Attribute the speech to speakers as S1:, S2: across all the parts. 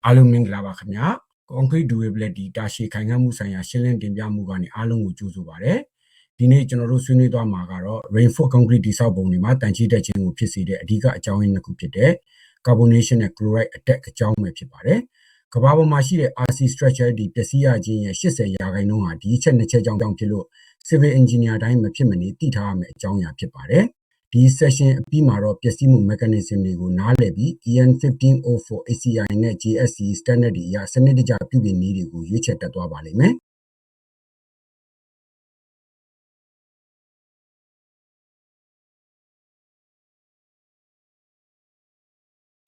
S1: အားလုံးမင်္ဂလာပါခင်ဗျာ concrete durability တာရှည်ခိုင်ခံ့မှုဆိုင်ရာရှင်းလင်းတင်ပြမှုကနေအားလုံးကိုကြိုဆိုပါရစေဒီနေ့ကျွန်တော်တို့ဆွေးနွေးသွားမှာကတော့ reinforced concrete တိဆောက်ပုံတွေမှာတန်ချိတက်ခြင်းကိုဖြစ်စေတဲ့အဓိကအကြောင်းရင်းတစ်ခုဖြစ်တဲ့ carbonation နဲ့ chloride attack အကြောင်းပဲဖြစ်ပါတယ်ကမ္ဘာပေါ်မှာရှိတဲ့ RC structure ဒီပျက်စီးရခြင်းရဲ့80%ဟာဒီအချက်နှစ်ချက်ကြောင့်ဖြစ်လို့ civil engineer တိုင်းမဖြစ်မနေသိထားရမယ့်အကြောင်းအရာဖြစ်ပါတယ်ဒီ session အပြီးမှာတော့ပျက်စီးမှု mechanism တွေကိုနားလည်ပြီး EN 1504 ACI နဲ့ JSC standard တွေအရစနစ်တကျပြုပြင်နည်းတွေကိုရွေးချယ်တက်သွားပါလိမ့်မယ်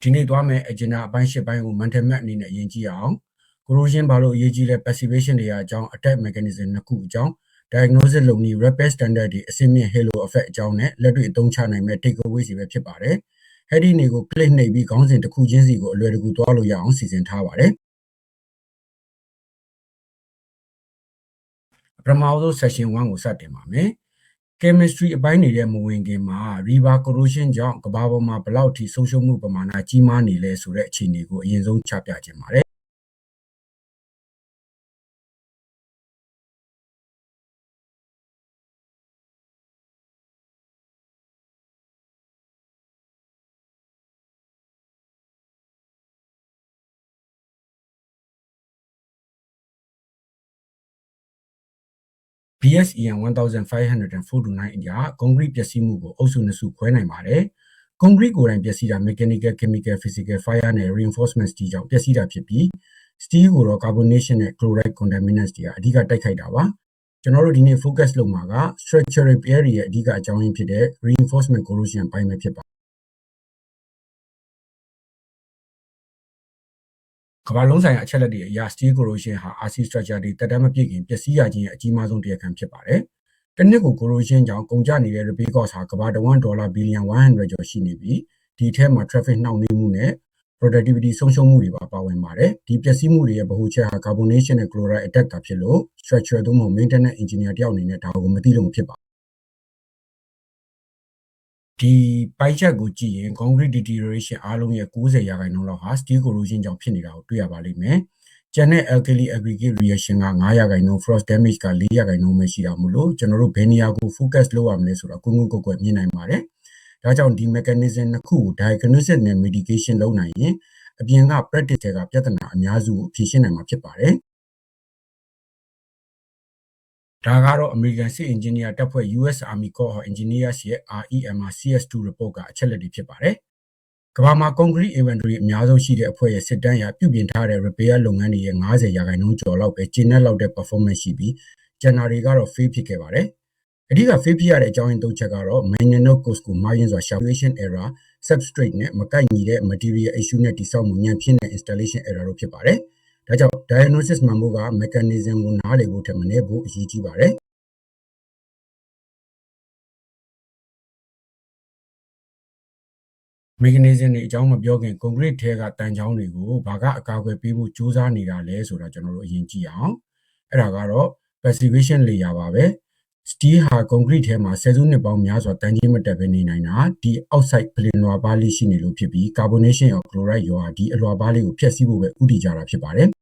S1: ဒီနေ့သွားမယ့် agenda အပိုင်း၈ပိုင်းကို mental map အနေနဲ့အရင်ကြည့်အောင် corrosion ဘာလို့အရေးကြီးလဲ passivation တွေအကြောင်း attack mechanism နှစ်ခုအကြောင်း diagnosis လုပ်နည်း rapid standard တွေအဆင့်မြင့် halo effect အကြောင်းနဲ့လက်တွေ့အသုံးချနိုင်မဲ့ takeaway တွေပဲဖြစ်ပါတယ်။အဲ့ဒီနေကို click နှိပ်ပြီးခေါင်းစဉ်တစ်ခုချင်းစီကိုအလွယ်တကူသွားလို့ရအောင်စီစဉ်ထားပါတယ်။ပထမဆုံး session 1ကိုစတင်ပါမယ်။ chemistry အပိုင်းနေတဲ့မဝင်ခင်မှာ river corrosion ကြောင့်ကမ္ဘာပေါ်မှာဘယ်လောက်ထိဆုံးရှုံးမှုပမာဏကြီးမားနေလဲဆိုတဲ့အခြေအနေကိုအရင်ဆုံးချပြခြင်းပါတယ်BSEN 1549အရာ concrete ပျက်စီးမှုကိုအုပ်စုနှစ်စုခွဲနိုင်ပါတယ်။ concrete ကိုယ်တိုင်ပျက်စီးတာ mechanical, chemical, physical, fire နဲ့ reinforcement steel ကြောင့်ပျက်စီးတာဖြစ်ပြီး steel ကိုတော့ carbonation နဲ့ chloride contaminants တွေကအဓိကတိုက်ခိုက်တာပါ။ကျွန်တော်တို့ဒီနေ့ focus လုပ်မှာက structural repair တွေရဲ့အဓိကအကြောင်းရင်းဖြစ်တဲ့ reinforcement corrosion ပိုင်းပဲဖြစ်ပါကမ္ဘာလုံးဆိုင်ရာအချက်လက်တွေအရ steel corrosion ဟာ RC structure တွေတက်တမ်းမပြည့်ခင်ပျက်စီးရခြင်းရဲ့အကြီးမားဆုံးတရားခံဖြစ်ပါတယ်။တစ်နှစ်ကို corrosion ကြောင့်ကုန်ကျနေတဲ့ repair cost ဟာကမ္ဘာတစ်ဝန်းဒေါ်လာဘီလီယံ100ကျော်ရှိနေပြီးဒီထဲမှာ traffic နှောင့်နှေးမှုနဲ့ productivity ဆုံးရှုံးမှုတွေပါဝင်ပါတယ်။ဒီပျက်စီးမှုတွေရဲ့ဗဟိုချက်ဟာ carbonation နဲ့ chloride attack တာဖြစ်လို့ structural သို့မဟုတ် maintenance engineer တယောက်အနေနဲ့ဒါကိုမသိလို့မဖြစ်ပါဒီပိုက်ချက်ကိုကြည့်ရင် concrete deterioration အားလုံးရဲ့90%လောက်ဟာ steel corrosion ကြောင့်ဖြစ်နေတာကိုတွေ့ရပါလိမ့်မယ်။ကျန်တဲ့ alkali aggregate reaction က9% frost damage က4%ပဲရှိတာမို့လို့ကျွန်တော်တို့ဘယ်နေရာကို focus လုပ်ရမလဲဆိုတာကွန်းကွက်မြင်နိုင်ပါတယ်။ဒါကြောင့်ဒီ mechanism နှစ်ခုကို diagnosis နဲ့ mitigation လုပ်နိုင်ရင်အပြင်က practice တွေကပြဿနာအများစုကိုဖြေရှင်းနိုင်မှာဖြစ်ပါတယ်။ဒါကတော့ American စစ် engineer တပ်ဖွဲ့ US Army Corps of Engineers ရဲ့ REMR CS2 report ကအချက်လက်တွေဖြစ်ပါတယ်။ကမ္ဘာမှာ concrete inventory အများဆုံးရှိတဲ့အဖွဲ့ရဲ့စစ်တမ်းအရပြုပြင်ထားတဲ့ repair လုပ်ငန်းတွေရဲ့90%ကျော်လောက်ပဲကျင်းတဲ့လောက်တဲ့ performance ရှိပြီးကျန်တာတွေကတော့ fail ဖြစ်ခဲ့ပါတယ်။အဓိက fail ဖြစ်ရတဲ့အကြောင်းရင်း၃ချက်ကတော့ maintenance cost ကိုမှားယွင်းစွာ calculation error, substrate နဲ့မကိုက်ညီတဲ့ material issue နဲ့တိစောက်မှုညံ့ဖျင်းတဲ့ installation error တို့ဖြစ်ပါတယ်။ဒါကြောင့် diagnosis မှန်ဖို့က mechanism ကိုနားလည်ဖို့ထက်မနည်းဖို့အရေးကြီးပါတယ်။ mechanism တွေအကြောင်းမပြောခင် concrete ထဲကတန်ချောင်းတွေကိုဘာကအကာအကွယ်ပေးဖို့ကြိုးစားနေတာလဲဆိုတာကျွန်တော်တို့အရင်ကြည့်အောင်။အဲ့ဒါကတော့ passivation layer ပါပဲ။ steel ဟာ concrete ထဲမှာဆယ်စုနှစ်ပေါင်းများစွာတန်ကြီးမတက်ဘဲနေနိုင်တာဒီ outside ပလင်လွှာပါးလေးရှိနေလို့ဖြစ်ပြီး carbonation ရော chloride ရောဒီအလွှာပါးလေးကိုဖျက်ဆီးဖို့ပဲဥတည်ကြတာဖြစ်ပါတယ်။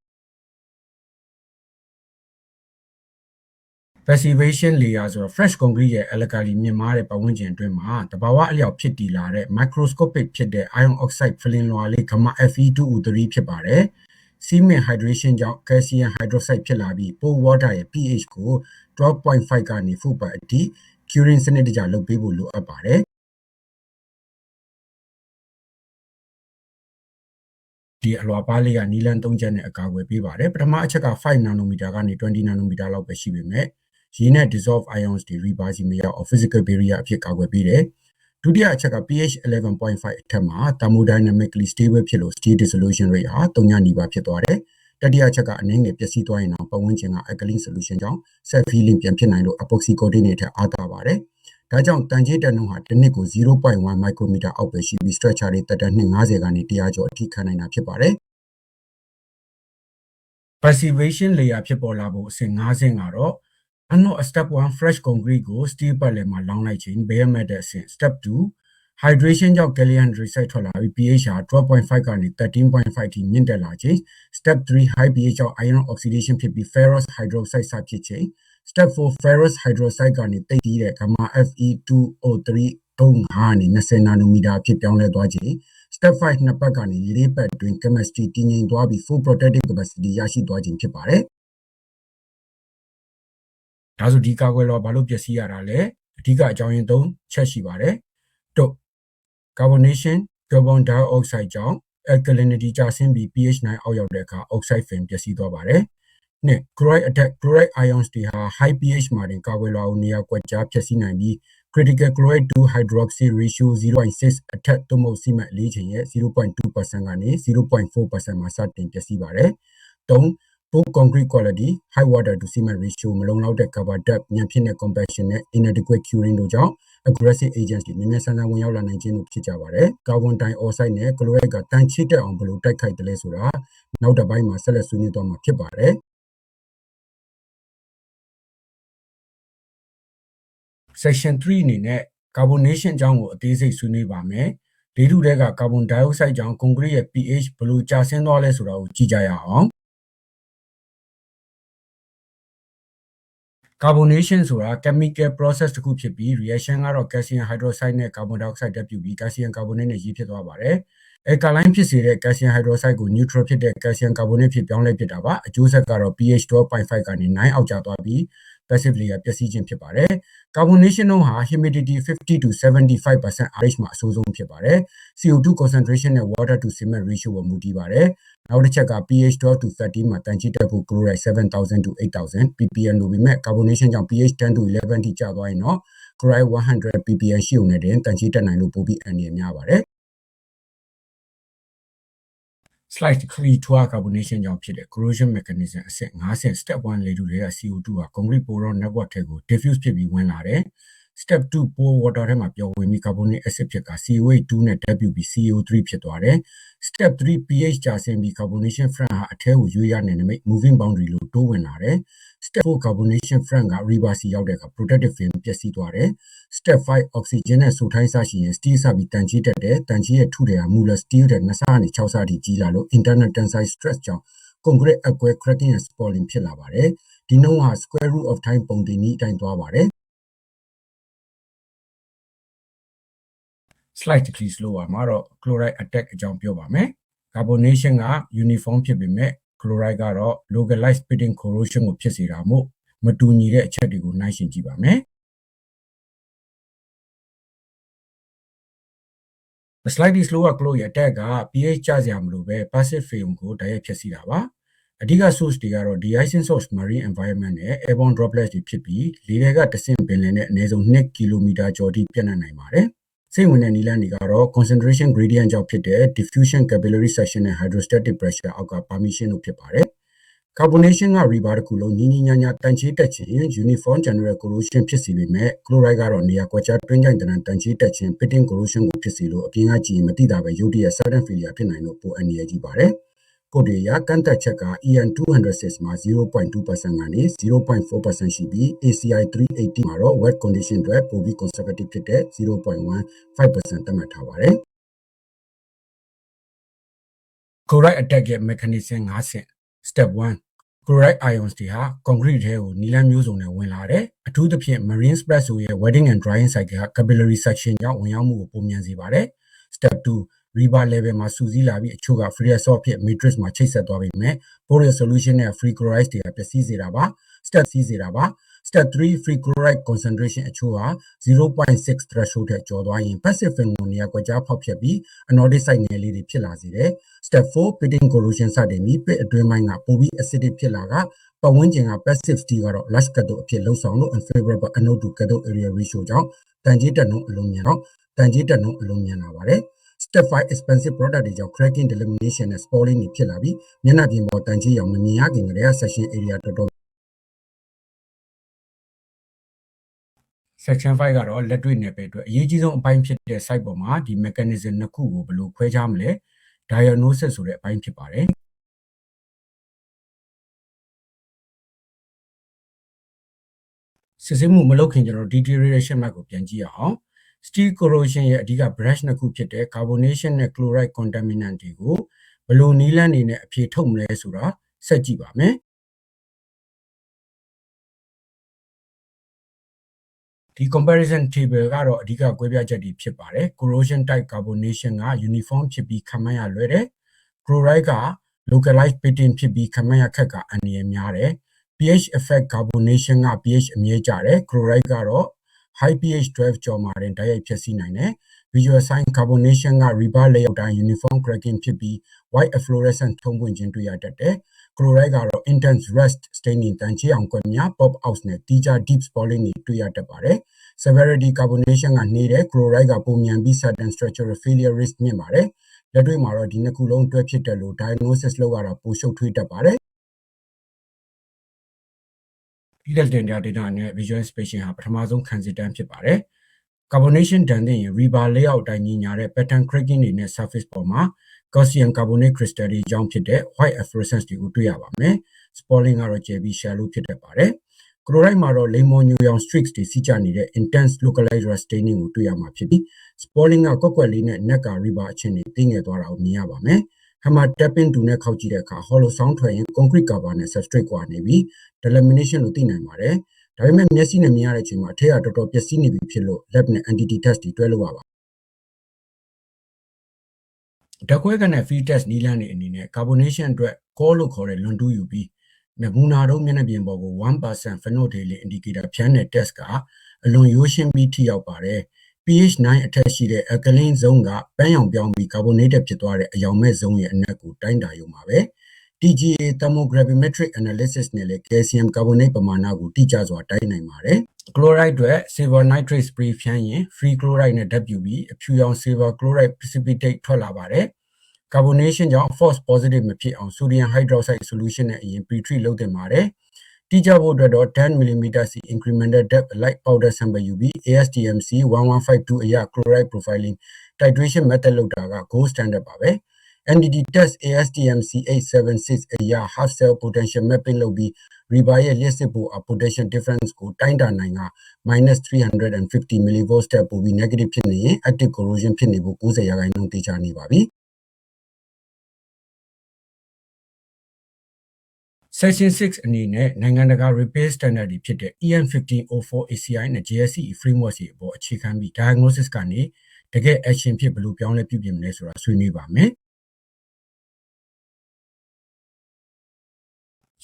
S1: passivation layer ဆိုတော့ fresh concrete ရဲ့ alkali မြင့်မားတဲ့ပတ်ဝန်းကျင်အတွင်းမှာတဘာဝအလျောက်ဖြစ်တည်လာတဲ့ microscopic ဖြစ်တဲ့ iron oxide ဖလင်လွှာလေး gamma Fe2O3 ဖြစ်ပါတယ်။ cement hydration ကြောင့် calcium hydroxide ဖြစ်လာပြီး pore water ရဲ့ pH ကို 12.5 ကနေ 4 အထိ curing စနစ်တကျလုပ်ပေးဖို့လိုအပ်ပါတယ်ဒီအလွှာပါးလေးကနီလန်3ချက်နဲ့အကာအကွယ်ပေးပါတယ်ပထမအချက်က5 nanometer ကနေ20 nanometer လောက်ပဲရှိပေမဲ့ရေနဲ့ dissolve ions တွေ reverse မရောက်အောင် physical barrier အဖြစ်ကာကွယ်ပေးတယ်ဒုတိယအချက်က pH 11.5 အထက်မှာ thermodynamically stable ဖြစ်လို့ steel dissolution rate ဟာ3နီးပါးဖြစ်သွားတယ်တတိယအချက်ကအနည်းငယ်ပျက်စီးသွားရင်တော့ပတ်ဝန်းကျင်က alkaline solution ကြောင့် self healing ပြန်ဖြစ်နိုင်လို့ epoxy coating တွေထက်အားသာပါတယ်ဒါကြောင့်တန်ကြေးတက်နှုန်းဟာတစ်နှစ်ကို 0.1 micrometer အောက်ပဲရှိပြီး structure တွေတက်တန်းနှစ်90ကနေ100ကျော်အထိခံနိုင်တာဖြစ်ပါတယ် passivation layer ဖြစ်ပေါ်လာဖို့အဆင့်5ဆင့်ကတော့step 1 fresh concrete ကို steel ပတ်လည်မှာလောင်းလိုက်ခြင်း bare metal အဆင့် step 2 hydration ကြောင့် gallium hydroxide ထွက်လာပြီး pH ဟာ 12.5 ကနေ 13.5 ထိမြင့်တက်လာခြင်း step 3 high pH ကြောင့် ion oxidation ဖြစ်ပြီး ferrous hydroxide စဖြစ်ခြင်း step 4 ferrous hydroxide ကနေတိတ်ပြီးတဲ့ gamma Fe2O3 ကနေ20 nanometer ဖြစ်ပြောင်းလဲသွားခြင်း step 5 နှစ်ပတ်ကနေ4ပတ်တွင် chemistry တည်ငြိမ်သွားပြီး full protective capacity ရရှိသွားခြင်းဖြစ်ပါတယ်ဒါဆိုဒီကာကွယ်လွှာဘာလို့ပျက်စီးရတာလဲအဓိကအကြောင်းရင်း3ချက်ရှိပါတယ်တို့ carbonation carbon dioxide ကြောင့် alkalinity ကျဆင်းပြီး pH 9အောက်ရောက်တဲ့အခါ oxide film ပျက်စီးသွားပါတယ်နှစ် chloride attack chloride ions တွေဟာ high pH မှာတင်ကာကွယ်လွှာကိုနေရာကွက်ကြားဖျက်ဆီးနိုင်ပြီး critical chloride to hydroxy ratio 0.6 အထက်သို့မဟုတ်စီမံလေးချိန်ရဲ့ 0.2% ကနေ 0.4% မှာစတင်ပျက်စီးပါတယ်3 poor concrete quality high water to cement ratio မလုံလောက်တဲ့ cover depth ညံဖြစ်တဲ့ compaction နဲ့ inadequate curing တို့ကြောင့် aggressive agents တွေမြန်မြန်ဆန်ဆန်ဝင်ရောက်လာနိုင်ခြင်းတို့ဖြစ်ကြပါတယ်။ carbon dioxide နဲ့ chloride ကတန်ချိတက်အောင်ဘယ်လိုတိုက်ခိုက်တယ်လဲဆိုတာနောက်တစ်ပိုင်းမှာဆက်လက်ဆွေးနွေးသွားမှာဖြစ်ပါတယ်။ section 3အနေနဲ့ carbonation အကြောင်းကိုအသေးစိတ်ဆွေးနွေးပါမယ်။လေထုထဲက carbon dioxide ကြောင့် concrete ရဲ့ pH ဘယ်လိုကျဆင်းသွားလဲဆိုတာကိုကြည့်ကြရအောင်။ carbonation ဆိုတာ chemical process တစ်ခုဖြစ်ပြီး reaction ကတော့ calcium hydroxide နဲ့ carbon dioxide ဓာတ်ပြုပြီး calcium carbonate နဲ့ရေဖြစ်သွားပါတယ်။ alkaline ဖြစ်စေတဲ့ calcium hydroxide ကို neutral ဖြစ်တဲ့ calcium carbonate ဖြစ်ပြောင်းလဲဖြစ်တာပါ။အကျိုးဆက်ကတော့ pH 12.5 ကနေ9အောက်ကျသွားပြီး passive layer ပျက်စီးခြင်းဖြစ်ပါတယ်။ carbonation နှုန်းဟာ humidity 50 to 75% RH မှာအဆိုးဆုံးဖြစ်ပါတယ်။ CO2 concentration နဲ့ water to cement ratio ကိုမူတည်ပါတယ်။နောက်တစ်ချက်က pH 12 to 13မှာတန်ချိတက်ဖို့ chloride 7000 to 8000 ppm လိုပေမဲ့ carbonation ကြောင့် pH 10 to 11ထိကျသွားရင်တော့ chloride 100 ppm ရှိုံနဲ့တင်တန်ချိတက်နိုင်လို့ပိုပြီးအန္တရာယ်များပါတယ်။ slide 3 tour carbonation ကြောင့်ဖြစ်တဲ့ corrosion mechanism အဆင့်5ဆင့် step 1 လေထုတွေက CO2 ဟာ concrete poron network ထဲကို diffuse ဖြစ်ပြီးဝင်လာတယ်။ step 2 pore water ထဲမှာပျော်ဝင်ပြီး carbonic acid ဖြစ်က COH2 နဲ့ဓာတ်ပြုပြီး CO3 ဖြစ်သွားတယ်။ step 3 pH ကျဆင်းပြီး carbonation front ဟာအထဲကိုရွေ့ရနယ်နိမိတ် moving boundary လို့တိုးဝင်လာတယ်။ step 4 carbonation front က reverse ရောက်တဲ့အခါ protective film ပျက်စီးသွားတယ်။ step 5 oxygen နဲ့ ဆိုထိုင်းစရှိရင် steel စပြီးတန်ချိတက်တယ်။တန်ချိရဲ့ထုထည်ဟာ muller steel တဲ့2ဆကနေ6ဆအထိကြီးလာလို့ internal tensile stress ကြောင့် concrete အကွဲ cracking and spalling ဖြစ်လာပါတယ်။ဒီနှုန်းဟာ square root of time ပုံသင်နည်းအတိုင်းသွားပါတယ်။ slide 3 slow မှာတော့ chloride attack အကြောင်းပြောပါမယ်။ carbonation က uniform ဖြစ်ပေမဲ့ chloride ကတော့ localized pitting corrosion ကိုဖြစ်စေတာမို့မတူညီတဲ့အချက်တွေကိုနှိုင်းယှဉ်ကြည့်ပါမယ်။ slightly slower chloride attack က pH ကျစရာမလိုပဲ passive film ကိုတိုက်ရိုက်ဖျက်ဆီးတာပါ။အဓိက source တွေကတော့ de-icing source marine environment နဲ့ airborne droplets တွေဖြစ်ပြီးလေထဲကတဆင့်ပင်လယ်နဲ့အနည်းဆုံး2ကီလိုမီတာကျော်ထိပြန့်နှံ့နိုင်ပါတယ်။စိတ်ဝင်တဲ့နည်းလမ်းတွေကတော့ concentration gradient ကြောင့်ဖြစ်တဲ့ diffusion capillary section နဲ့ hydrostatic pressure အောက်က permeation တို့ဖြစ်ပါတယ်။ carbonation က rebar တစ်ခုလုံးညီညီညာညာတန်ချိတက်ခြင်း uniform general corrosion ဖြစ်စေပေမဲ့ chloride ကတော့နေရာကွက်ကြားတွင်းကြိုင်တန်ချိတက်ခြင်း pitting corrosion ကိုဖြစ်စေလို့အပြင်ကကြည့်ရင်မသိတာပဲရုတ်တရက် sudden failure ဖြစ်နိုင်လို့ပိုအန္တရာယ်ကြီးပါတယ်။ကိုတွေရကန့်သက်ချက်က EN 206မှာ 0.2% ကနေ 0.4% ရှိပြီး ACI 380မှာတော့ wet condition အတွက်ပိုပြီး conservative ဖြစ်တဲ့ 0.15% သတ်မှတ်ထားပါတယ်။ chloride attack ရဲ့ mechanism 5ဆင့် step 1 chloride ions တွေဟာ concrete ထဲကိုနီလန်းမျိုးစုံနဲ့ဝင်လာတယ်။အထူးသဖြင့် marine spresso ရဲ့ wetting and drying cycle က capillary section ကြောင့်ဝင်ရောက်မှုကိုပုံမြန်စေပါတယ်။ step 2 rebar level မှာစူးစီးလာပြီးအချို့က free absorb ဖြစ် matrix မှာချိတ်ဆက်သွားပြီမဲ့ porous solution နဲ့ free chloride တွေကပျက်စီးစေတာပါ။ step 3 free chloride concentration အချို့ဟာ 0.6 threshold ထက်ကျော်သွားရင် passive film ကိုနေရာကွက်ကြားဖောက်ဖျက်ပြီး anodic site ငယ်လေးတွေဖြစ်လာစေတယ်။ step 4 pitting corrosion စတင်ပြီး pit အတွင်းပိုင်းကပိုပြီး acidic ဖြစ်လာကပတ်ဝန်းကျင်က passive steel ကတော့ large cathode အဖြစ်လှုပ်ဆောင်လို့ unfavorable anode to cathode area ratio ကြောင့်တန်ကြေးတက်နှုန်းအလွန်မြန်လာပါတယ်။ step 5 expensive product တွေကြောင့် cracking delamination နဲ့ spalling တွေဖြစ်လာပြီးမျက်နှာပြင်ပေါ်တန်ကြေးရောင်မမြင်ရခင်ကတည်းက section area တော်တော်section 5ကတော့လက်တွေ့နယ်ပယ်အတွက်အရေးကြီးဆုံးအပိုင်းဖြစ်တဲ့ site ပေါ်မှာဒီ mechanism နှစ်ခုကိုဘယ်လိုခွဲခြားမလဲ diagnosis ဆိုတဲ့အပိုင်းဖြစ်ပါတယ်စစ်ဆေးမှုမလုပ်ခင်ကျွန်တော် deterioration map ကိုပြန်ကြည့်ရအောင် steel corrosion ရဲ့အဓိက branch နှစ်ခုဖြစ်တဲ့ carbonation နဲ့ chloride contaminant တွေကိုဘယ်လိုနည်းလမ်းတွေနဲ့အဖြေထုတ်မလဲဆိုတာဆက်ကြည့်ပါမယ်ဒီ comparison table ကတော့အဓိကကွဲပြားချက်တွေဖြစ်ပါတယ် corrosion type carbonation က uniform ဖြစ်ပြီးခန့်မှန်းရလွယ်တယ် chloride က localized pitting ဖြစ်ပြီးခန့်မှန်းရခက်ကအန္တရာယ်များတယ် pH effect carbonation က pH အမြဲကျတယ် chloride ကတော့ high pH 12ကျော်မှာတင်တိုက်ရိုက်ဖြစ်စီနိုင်တယ် visual sign carbonation က rebar layout တိုင်း uniform cracking ဖြစ်ပြီး white efflorescence ထုံးပွင့်ခြင်းတွေ့ရတတ်တယ် chloride ကတော့ intense rust staining တန်ချေအောင်ကွက်များ pop outs နဲ့တီးခြား deep spalling တွေတွေ့ရတတ်ပါတယ် severity carbonation ကနှေးတယ် chloride ကပုံမြန်ပြီး sudden structural failure risk မြင့်ပါတယ်လက်တွေ့မှာတော့ဒီနှစ်ခုလုံးတွဲဖြစ်တယ်လို့ diagnosis လုပ်ရတာပိုရှုပ်ထွေးတတ်ပါတယ်ဒီလက်တင်data နဲ့ visual inspection ဟာပထမဆုံးခံစစ်တမ်းဖြစ်ပါတယ် carbonation တန်တဲ့ရင် rebar layout တိုင်းညီညာတဲ့ pattern cracking တွေနဲ့ surface ပေါ်မှာ calcium carbonate crystal တွေကြောင့်ဖြစ်တဲ့ white efflorescence တွေကိုတွေ့ရပါမယ် spalling ကတော့ကျယ်ပြီး shallow ဖြစ်တတ်ပါတယ် chloride မှာတော့ လိမ္မော်ညိုရောင် streaks တွေစီးကျနေတဲ့ intense localized rust staining ကိုတွေ့ရမှာဖြစ်ပြီး spalling ကကွက်ကွက်လေးနဲ့ neck က rebar အချင်းတွေတင်းငယ်သွားတာကိုမြင်ရပါမယ် hammer tapping တူနဲ့ခောက်ကြည့်တဲ့အခါ hollow sound ထွက်ရင် concrete cover နဲ့ substrate ကွာနေပြီး delamination လို့သိနိုင်ပါတယ်ဒါပေမဲ့မျက်စိနဲ့မြင်ရတဲ့အချိန်မှာအထက်ကတော်တော်ပျက်စီးနေပြီဖြစ်လို့ lab နဲ့ entity test တွေတွဲလုပ်ရပါဓာတ်ခွဲခန့်တဲ့ field test နည်းလမ်းတွေအနေနဲ့ carbonation အတွက် core လို့ခေါ်တဲ့လွန်တူးယူပြီးနမူနာတော့မျက်နှာပြင်ပေါ်ကို 1% phenolphthalein indicator ဖြန်းတဲ့ test ကအလွန်ရိုးရှင်းပြီးထိရောက်ပါတယ် pH 9 အထက်ရှိတဲ့ alkaline zone ကပန်းရောင်ပြောင်းပြီး carbonated ဖြစ်သွားတဲ့အရောင်မဲ့ zone ရဲ့အနက်ကိုတိုင်းတာရုံပါပဲ TGA thermogravimetric analysis နဲ့လည်း calcium carbonate ပမာဏကိုတိကျစွာတိုင်းနိုင်ပါတယ် chloride အတွက် silver nitrate spray ဖြန်းရင် free chloride နဲ့ဓာတ်ပြုပြီးအဖြူရောင် silver chloride precipitate ထွက်လာပါတယ် carbonation ကြောင့် false positive မဖြစ်အောင် sodium hydroxide solution နဲ့အရင် pre-treat လုပ်သင့်ပါတယ်တိကျဖို့အတွက်တော့ 10 mm C incremental depth light powder sample ယူပြီး ASTM C 1152 အရ chloride profiling titration method လုပ်တာက gold standard ပါပဲ NDT test ASTM C 876 အရ half cell potential mapping လုပ်ပြီး rebar ရဲ့လျှက်စစ်ပို့ potential difference ကိုတိုင်းတာနိုင်က -350 mV တက်ပို့ပြီး negative ဖြစ်နေရင် active corrosion ဖြစ်နေဖို့ 90% သေချာနေပါပြီ Section 6 အနေနဲ့နိုင်ငံတကာ repair standard တွေဖြစ်တဲ့ EN 1504 ACI နဲ့ JSE framework တွေအပေါ်အခြေခံပြီး diagnosis ကနေတကယ် action ဖြစ်ဘယ်လိုပြောင်းလဲပြုပြင်မလဲဆိုတာဆွေးနွေးပါမယ်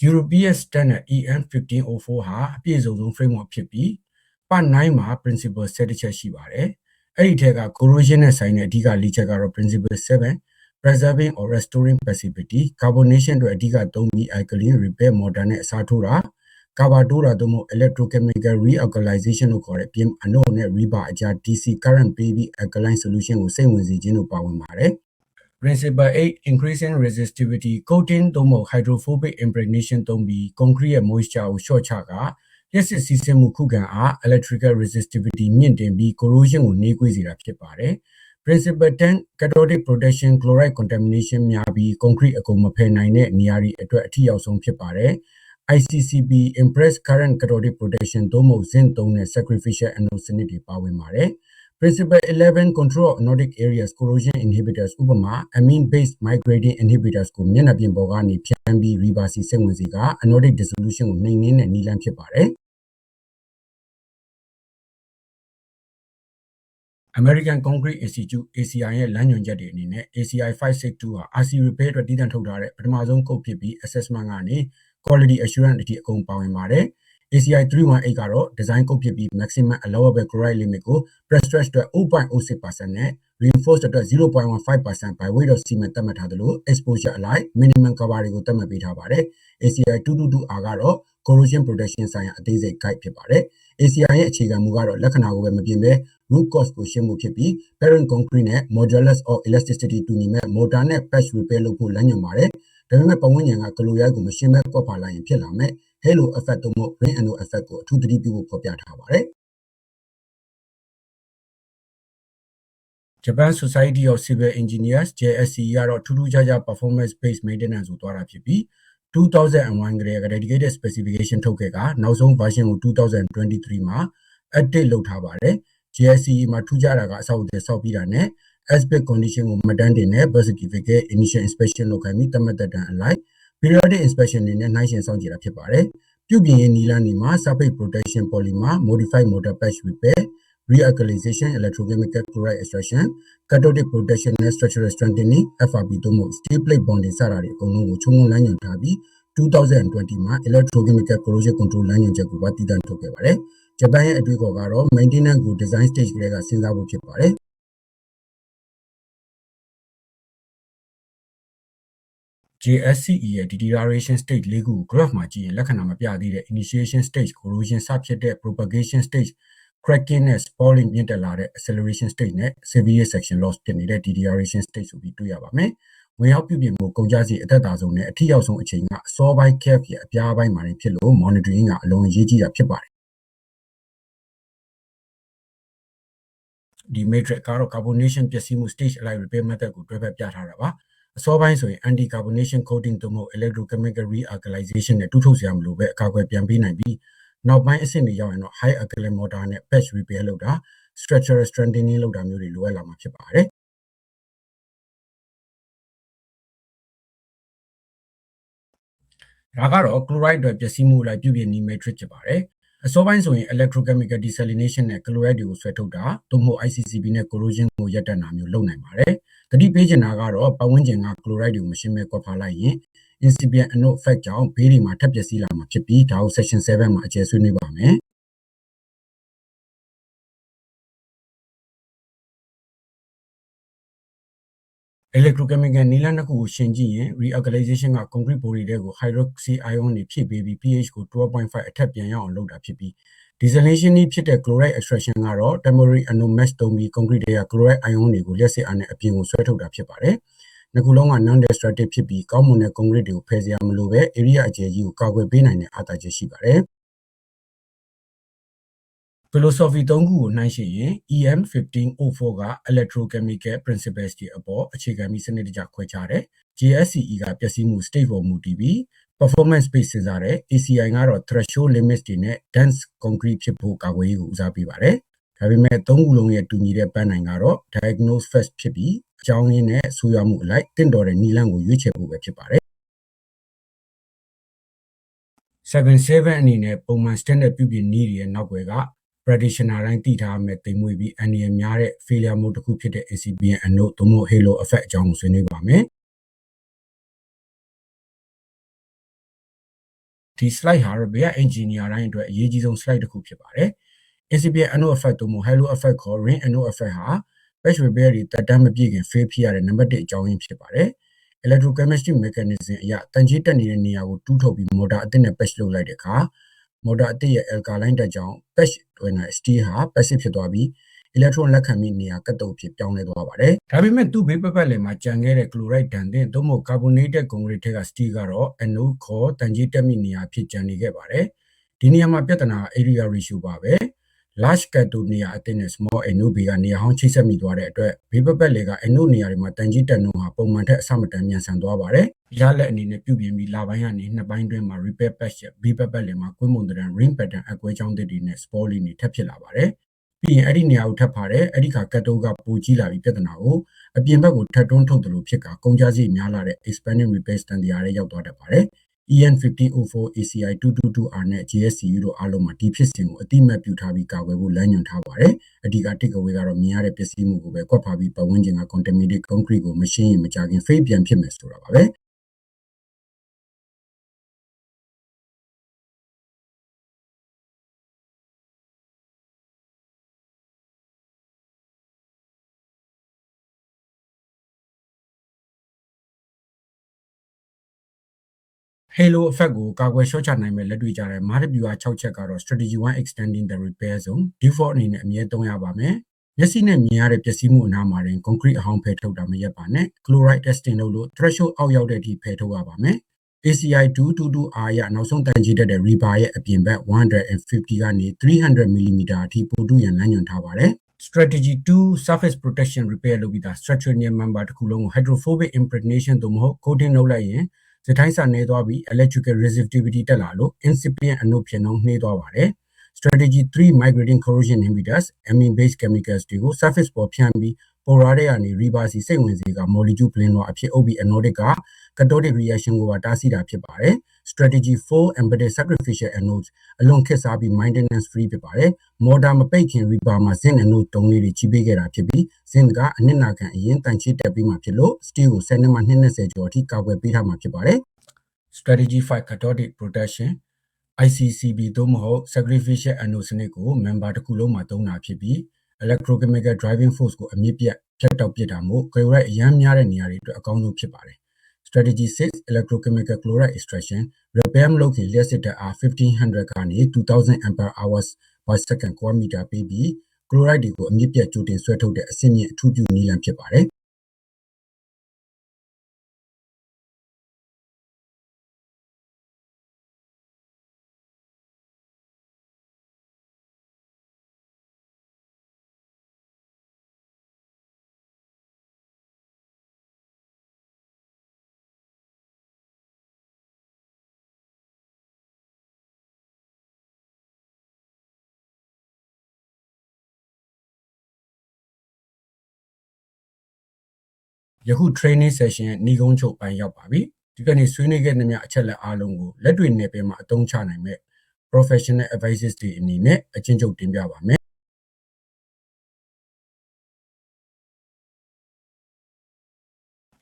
S1: European standard EN 1504 ဟာအပြည့်စုံဆုံး framework ဖြစ်ပြီး part 9 မှာ principle 7 ချက်ရှိပါတယ်အဲ့ဒီထက်က corrosion နဲ့ဆိုင်တဲ့အဓိက၄ချက်ကတော့ principle 7 preserving or restoring passivity carbonation အတွက်အဓိကသုံးပြီး alkaline repair mortar နဲ့အစားထိုးတာ cover တိုးတာသို့မဟုတ် electrochemical realkalization လို့ခေါ်တဲ့ပြင်အနုနဲ့ rebar အကြား DC current ပေးပြီး alkaline solution ကိုစိတ်ဝင်စေခြင်းတို့ပါဝင်ပါတယ် Principle 8 increasing resistivity coating သို့မဟုတ် hydrophobic impregnation သုံးပြီး concrete ရဲ့ moisture ကိုလျှော့ချကလျှက်စစ်စီးဆင်းမှုခုခံအား electrical resistivity မြင့်တင်ပြီး corrosion ကိုနှေးကွေးစေတာဖြစ်ပါတယ် Principle 10 cathodic protection chloride contamination များပြီး concrete အကုန်မဖယ်နိုင်တဲ့နေရာတွေအတွက်အထူးရောက်ဆုံးဖြစ်ပါတယ် ICCP impress current cathodic protection သို့မဟုတ် zinc သုံးတဲ့ sacrificial anode စနစ်တွေပါဝင်ပါတယ် Principle 11 control of anodic areas corrosion inhibitors ဥပမာ amine based migrating inhibitors ကိုမျက်နှာပြင်ပေါ်ကနေဖြန်းပြီး rebar စီစိတ်ဝင်စေက anodic dissolution ကိုနှိမ်နင်းတဲ့နည်းလမ်းဖြစ်ပါတယ်American Concrete Institute ACI ရဲ့လမ်းညွှန်ချက်တွေအနေနဲ့ ACI 562ဟာ RC repair အတွက်တည်တံ့ထုတ်ထားတဲ့ပထမဆုံးကုတ်ဖြစ်ပြီး assessment ကနေ quality assurance အထိအကုန်ပါဝင်ပါတယ် ACI 318ကတော့ design ကုတ်ဖြစ်ပြီး maximum allowable chloride limit ကို pre-stretch အတွက် 0.06% နဲ့ reinforced အတွက် 0.15% by weight of cement သတ်မှတ်ထားသလို exposure အလိုက် minimum cover တွေကိုသတ်မှတ်ပေးထားပါတယ် ACI 222R ကတော့ corrosion protection ဆိုင်ရာအသေးစိတ် guide ဖြစ်ပါတယ် ACI ရဲ့အခြေခံမူကတော့လက္ခဏာကိုပဲမပြင်ဘဲ root cause ကိုရှင်းဖို့ဖြစ်ပြီး parent concrete နဲ့ modulus of elasticity တူညီမဲ့ mortar နဲ့ patch repair လုပ်ဖို့လမ်းညွှန်ပါတယ်ဒါပေမဲ့ပတ်ဝန်းကျင်ကကလိုရိုက်ကိုမရှင်းမဲ့ကွက်ဖာလိုက်ရင်ဖြစ်လာမယ် halo effect တို့မို့ rain anode effect ကိုအထူးသတိပြုဖို့ဖော်ပြထားပါတယ် Japan Society of Civil Engineers JSC ကတော့ထူးထူးခြားခြား performance based maintenance ကိုသွားတာဖြစ်ပြီး 2001 ကတည်းက dedicated specification ထုတ်ခဲ့ကနောက်ဆုံး version ကို 2023 မှာ update လုပ်ထားပါတယ် GSCE မှာထူးခြားတာကအဆောက်အဦတွေဆောက်ပြီးတာနဲ့ aspect condition ကိုမှတ်တမ်းတင်တဲ့ birth certificate initial inspection လုပ်ခိုင်းပြီးသတ်မှတ်သက်တမ်းအလိုက် periodic inspection တွေနဲ့နှိုင်းယှဉ်စောင့်ကြည့်တာဖြစ်ပါတယ်ပြုပြင်ရေးနည်းလမ်းတွေမှာ surface protection polymer modified mortar patch repair realkalization electrochemical chloride extraction cathodic protection နဲ့ structural strengthening FRP တို့မှ steel plate bonding စတာတွေအကုန်လုံးကိုချုံငုံလမ်းညွှန်ထားပြီး2020မှာ electrochemical corrosion control လမ်းညွှန်ချက်ကိုပါတည်တံ့ထုတ်ခဲ့ပါတယ်ဂျပန်ရဲ့အတွေ့အခေါ်ကတော့ maintenance ကို design stage ကလေးကစဉ်းစားဖို့ဖြစ်ပါတယ်JSCE ရဲ့ deterioration stage ၄ခုကို graph မှာကြည့်ရင်လက္ခဏာမပြသေးတဲ့ initiation stage corrosion စဖြစ်တဲ့ propagation stage cracking နဲ့ spalling မြင့်တက်လာတဲ့ acceleration stage နဲ့ severe section loss ဖြစ်နေတဲ့ deterioration stage ဆိုပြီးတွေ့ရပါမယ်။ဝင်ရောက်ပြုပြင်မှုကုန်ကျစရိတ်အသက်သာဆုံးနဲ့အထီးရောက်ဆုံးအချိန်ကအစောပိုင်း cap ရဲ့အပြားပိုင်းမှာဖြစ်လို့ monitoring ကအလုံးအရေးကြီးတာဖြစ်ပါတယ်။ဒီ matrix ကတော့ carbonation ပျက်စီးမှု stage အလိုက် repair method ကိုတွဲဖက်ပြထားတာပါ။အစောပိုင်းဆိုရင် anti carbonation coating သို့မဟုတ် electrochemical realkalization နဲ့တူးထုတ်စရာမလိုပဲအကာအကွယ်ပြန်ပေးနိုင်ပြီးနောက်ပိုင်းအဆင့်တွေရောက်ရင်တော့ high alkaline mortar နဲ့ patch repair လုပ်တာ structural strengthening လုပ်တာမျိုးတွေလိုအပ်လာမှာဖြစ်ပါတယ်ဒါကတော့ chloride အတွက်ပျက်စီးမှုလိုက်ပြုပြင်နည်း matrix ဖြစ်ပါတယ်အစောပိုင်းဆိုရင် electrochemical desalination နဲ့ chloride တွေကိုဆွဲထုတ်တာသို့မဟုတ် ICCP နဲ့ corrosion ကိုရပ်တန့်တာမျိုးလုပ်နိုင်ပါတယ်တတိပေးချင်တာကတော့ပတ်ဝန်းကျင်က chloride တွေကိုမရှင်းမဲကွက်ဖာလိုက်ရင် incipient anode effect ကြောင့်ဘေးတွေမှာထပ်ပျက်စီးလာမှာဖြစ်ပြီးဒါကို section 7မှာအကျယ်ဆွေးနွေးပါမယ်electrochemical နည်းလမ်းတစ်ခုကိုရှင်းကြည့်ရင် realkalization က concrete body တွေကို hydroxy ion တွေဖြည့်ပေးပြီး pH ကို 12.5 အထက်ပြန်ရောက်အောင်လုပ်တာဖြစ်ပြီး desalination နည်းဖြစ်တဲ့ chloride extraction ကတော့ temporary anode mesh သုံးပြီး concrete တွေက chloride ion တွေကိုလျှက်စစ်အားနဲ့အပြင်ကိုဆွဲထုတ်တာဖြစ်ပါတယ်နှစ်ခုလုံးက non destructive ဖြစ်ပြီးကောင်းမွန်တဲ့ concrete တွေကိုဖယ်စရာမလိုပဲ area အကျယ်ကြီးကိုကာကွယ်ပေးနိုင်တဲ့အားသာချက်ရှိပါတယ်philosophy 3ခုကိုနှိုင်းယှဉ်ရင် EM1504 က electrochemical principles တွေအပေါ်အခြေခံပြီးစနစ်တကျခွဲခြားတယ် JSCE ကပျက်စီးမှု state ပေါ်မူတည်ပြီး performance based စဉ်းစားတယ် ACI ကတော့ threshold limits တွေနဲ့ dense concrete ဖြစ်ဖို့ကာကွယ်ရေးကိုဦးစားပေးပါတယ်ဒါပေမဲ့3ခုလုံးရဲ့တူညီတဲ့ပန်းနိုင်ကတော့ diagnose first ဖြစ်ပြီးအကြောင်းရင်းနဲ့ဆိုးရွားမှုအလိုက်တင့်တော်တဲ့နည်းလမ်းကိုရွေးချယ်ဖို့ပဲဖြစ်ပါတယ်77အနေနဲ့ပုံမှန် standard ပြုပြင်နည်းတွေရဲ့နောက်ွယ်က practitioner တိုင်းသိထားမဲ့သိမ်မွေ့ပြီးအန္တရာယ်များတဲ့ failure mode တစ်ခုဖြစ်တဲ့ incipient anode သို့မဟုတ် halo effect အကြောင်းကိုဆွေးနွေးပါမယ်ဒီ slide ဟာ repair engineer တိုင်းအတွက်အရေးကြီးဆုံး slide တစ်ခုဖြစ်ပါတယ် incipient anode effect သို့မဟုတ် halo effect ခေါ် ring anode effect ဟာ patch repair တွေတက်တမ်းမပြည့်ခင် fail ဖြစ်ရတဲ့နံပါတ်1အကြောင်းရင်းဖြစ်ပါတယ် electrochemistry mechanism အရတန်ကြီးတက်နေတဲ့နေရာကိုတူးထုတ်ပြီး motor အသစ်နဲ့ patch လုပ်လိုက်တဲ့အခါ motor အသစ်ရဲ့ alkaline ဓာတ်ကြောင့် patch တွင်တဲ့ steel ဟာ passive ဖြစ်သွားပြီး electron လက်ခံပြီးနေရာကတ်တုတ်ဖြစ်ပြောင်းလဲသွားပါတယ်ဒါပေမဲ့သူ့ဘေးပတ်ပတ်လည်မှာကြံခဲ့တဲ့ chloride ဓာတ်သင့်သို့မဟုတ် carbonated concrete ထဲက steel ကတော့ anode ခေါ်တန်ကြီးတက်မိနေရာဖြစ်ကြံနေခဲ့ပါတယ်ဒီနေရာမှာပြဿနာ area ratio ပါပဲ large cathode နေရာအသစ်နဲ့ small anode ဘေးကနေရာဟောင်းချိတ်ဆက်မိသွားတဲ့အတွက်ဘေးပတ်ပတ်လည်က anode နေရာတွေမှာတန်ကြီးတက်နှုန်းဟာပုံမှန်ထက်အဆမတန်မြန်ဆန်သွားပါတယ်ရလက်အနေနဲ့ပြုပြင်ပြီးလပိုင်းကနေနှစ်ပိုင်းတွင်းမှာ repair patch ဘေးပတ်ပတ်လည်မှာကွင်းပုံတံ ring pattern အကွဲကြောင်းတွေနဲ့ spalling တွေထပ်ဖြစ်လာပါတယ်ပြီးရင်အဲ့ဒီနေရာကိုထပ်ဖာတယ်အဲ့ဒီခါကတ်တိုးကပိုကြီးလာပြီးပြဿနာကိုအပြင်ဘက်ကိုထပ်တွန်းထုတ်တယ်လို့ဖြစ်ကကုန်ကြစည်များလာတဲ့ expanding repair standard တွေရောက်သွားတတ်ပါတယ် EN1504 ACI 222R နဲ့ JSCE တို့အားလုံးမှာဒီဖြစ်စဉ်ကိုအတိအမှတ်ပြုထားပြီးကာကွယ်ဖို့လမ်းညွှန်ထားပါတယ်အဓိက takeaway ကတော့မြင်ရတဲ့ပစ္စည်းမှုကိုပဲကွက်ဖာပြီးပတ်ဝန်းကျင်က contaminated concrete ကိုမရှင်းရင်မကြခင် fail ပြန်ဖြစ်မယ်ဆိုတာပါပဲHalo effect ကိုကာကွယ်လျှော့ချနိုင်မဲ့လက်တွေ့ကြတဲ့ Mark ဗျူဟာ6ချက်ကတော့ strategy 1 extending the repair zone default အနေနဲ့အမြဲသုံးရပါမယ်မျက်စိနဲ့မြင်ရတဲ့ပျက်စီးမှုအနားမှာတင် concrete အဟောင်းဖယ်ထုတ်တာမရပ်ပါနဲ့ chloride testing လုပ်လို့ threshold အောက်ရောက်တဲ့အထိဖယ်ထုတ်ရပါမယ် ACI 222R ရနောက်ဆုံးတန်ကြီးတတ်တဲ့ rebar ရဲ့အပြင်ဘက်150ကနေ300 mm အထိပိုတူရန်လမ်းညွှန်ထားပါတယ်strategy 2 surface protection repair လုပ်ပြီးသား structural member တစ်ခုလုံးကို hydrophobic impregnation သို့မဟုတ် coating လုပ်လိုက်ရင်စထိုင်းစာနေသွားပြီး electrical resistivity တက်လာလို့ incipient anode ဖြစ်နှုန်းနှေးသွားပါတယ် strategy 3 migrating corrosion inhibitors amine based chemicals တွေကို surface ပေါ်ဖြန့်ပြီး pora တွေကနေ reverse စိတ်ဝင်စေက molecule blend တော့အဖြစ်အုပ်ပြီး anodic က cathodic reaction ကိုပါတားဆီးတာဖြစ်ပါတယ် strategy 4 embedded sacrificial anodes အလွန်ခက်စားပြီး maintenance free ဖြစ်ပါတယ် mortar မပိတ်ခင် rebar မှာ zinc anode တုံးလေးတွေကြီးပေးခဲ့တာဖြစ်ပြီး zinc ကအနစ်နာခံအရင်တန်ချိတက်ပြီးမှဖြစ်လို့ steel ကို10နှစ်မှ20ကျော်အထိကာကွယ်ပေးထားမှာဖြစ်ပါတယ် strategy 5 cathodic protection ICCB သို့မဟုတ် sacrificial anode စနစ်ကို member တစ်ခုလုံးမှာသုံးတာဖြစ်ပြီး electrochemical driving force ကိုအမြင့်ပြတ်ဖြတ်တောက်ပစ်တာမို့ chloride အရန်များတဲ့နေရာတွေအတွက်အကောင်းဆုံးဖြစ်ပါတယ် strategy 6 electrochemical chloride extraction repair မလုပ်ခင်လျှက်စစ်တပ်အား1500ကနေ2000 ampere hours per second square meter ပေးပြီး chloride တွေကိုအမြင့်ပြတ်ကြိုတင်ဆွဲထုတ်တဲ့အဆင့်မြင့်အထူးပြုနည်းလမ်းဖြစ်ပါတယ်ယခု training session ရဲ့ဏီကုန်းချုပ်ပိုင်းရောက်ပါပြီဒီကနေ့ဆွေးနွေးခဲ့တဲ့များအချက်လက်အားလုံးကိုလက်တွေ့နယ်ပယ်မှာအသုံးချနိုင်မဲ့ professional advices တွေအနေနဲ့အချင်းချုပ်တင်ပြပါမယ်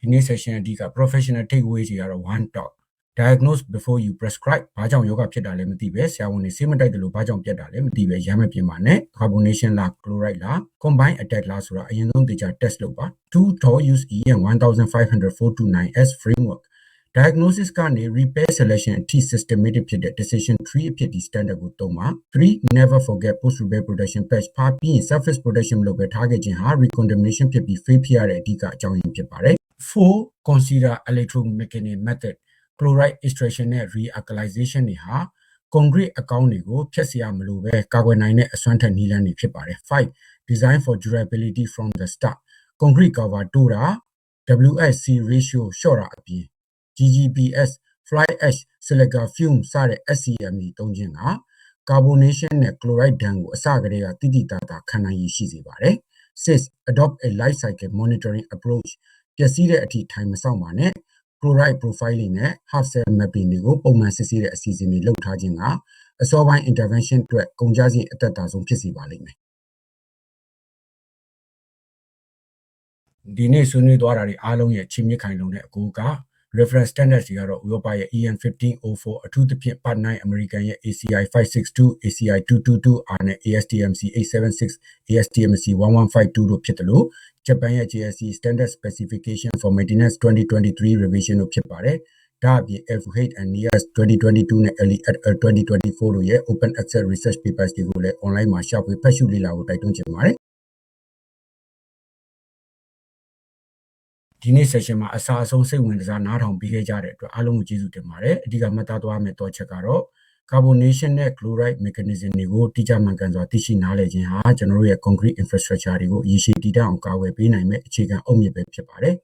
S1: ဒီနေ့ session အဓိက professional takeaways တွေကတော့ one talk diagnose before you prescribe ဘာကြောင့်ယောဂဖြစ်တာလဲမသိပဲဆရာဝန်တွေဆေးမတိုက်တယ်လို့ဘာကြောင့်ပြတ်တာလဲမသိပဲရမ်းမပြင်းပါနဲ့ carbonation လား chloride လား combined attack လားဆိုတာအရင်ဆုံးသေချာ test လုပ်ပါ 2 use EN 1500429S framework diagnosis ကနေ repair selection အထိ systematic ဖြစ်တဲ့ decision tree အဖြစ်ဒီ standard ကိုသုံးပါ3 never forget post repair protection patch ဖာပြီးရင် surface protection မလုပ်ပဲထားခဲ့ခြင်းဟာ recontamination ဖြစ်ပြီး fail ဖြစ်ရတဲ့အဓိကအကြောင်းရင်းဖြစ်ပါတယ်4 consider electromechanical method chloride extraction နဲ့ realkalization တွေဟာ concrete အကောင်းတွေကိုဖျက်ဆီးရမလို့ပဲကာကွယ်နိုင်တဲ့အစွမ်းထက်နည်းလမ်းတွေဖြစ်ပါတယ်5 design for durability from the start concrete cover တိုးတာ WSC ratio လျှော့တာအပြင် GGBS fly ash silica fume စတဲ့ SCM တွေသုံးခြင်းက carbonation နဲ့ chloride ဓာတ်ကိုအစကတည်းကတိတိတတ်တာခံနိုင်ရည်ရှိစေပါတယ်6 adopt a life cycle monitoring approach ပျက်စီးတဲ့အထိထိုင်မဆောင်ပါနဲ့chloride profiling နဲ့ half cell mapping တွေကိုပုံမှန်စစ်ဆေးတဲ့အစီအစဉ်တွေလုပ်ထားခြင်းကအစောပိုင်း intervention အတွက်ကုန်ကျစရိတ်အသက်သာဆုံးဖြစ်စေပါလိမ့်မယ်ဒီနေ့ဆွေးနွေးသွားတာတွေအားလုံးရဲ့ချင်းမြင့်ခိုင်လုံတဲ့အကူက reference standards တွေကတော့ဥရောပရဲ့ EN 1504အထူးသဖြင့် Part 9 American ရဲ့ ACI 562 ACI 222 R နဲ့ ASTMC 876 ASTMC 1152တို့ဖြစ်တယ်လို့ဂျပန်ရဲ့ JSC Standard Specification for Maintenance 2023 Revision တို့ဖြစ်ပါတယ်ဒါအပြင် FHEIT and NIAS 2022နဲ့ ELI 2024တို့ရဲ့ Open Access Research Papers တွေကိုလည်း online မှာရှာဖွေဖတ်ရှုလေ့လာဖို့တိုက်တွန်းချင်ပါတယ်ဒီနေ့ session မှာအစားအဆုံးစိတ်ဝင်စားနားထောင်ပြီးခဲ့ကြတဲ့အတွက်အားလုံးကိုကျေးဇူးတင်ပါတယ်အဓိကမှတ်သားသွားမယ့်တော့ချက်ကတော့ carbonation နဲ့ chloride mechanism တွေကိုတိကျမှန်ကန်စွာသိရှိနားလည်ခြင်းဟာကျွန်တော်တို့ရဲ့ concrete infrastructure တွေကိုရည်ရှိတည်တံ့အောင်ကာကွယ်ပေးနိုင်မယ့်အခြေခံအုတ်မြစ်ပဲဖြစ်ပါတယ်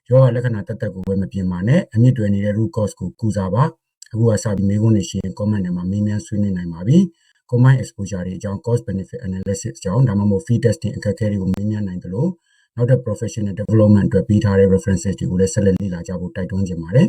S1: ရောဂါလက္ခဏာတက်တက်ကိုဝယ်မပြင်းပါနဲ့အမြင့်တွယ်နေတဲ့ root cause ကိုကုစားပါအခုကစပြီးမေးခွန်းတွေရှိရင် comment တွေမှာမေးမြန်းဆွေးနွေးနိုင်ပါပြီ combined exposure တွေအကြောင်း cost benefit analysis အကြောင်းဒါမှမဟုတ် feed testing အခက်အခဲတွေကိုမေးမြန်းနိုင်တယ်လို့နောက်တဲ့ professional development အတွက်ပေးထားတဲ့ references တွေကိုလည်းဆက်လက်လေ့လာကြဖို့တိုက်တွန်းချင်ပါတယ်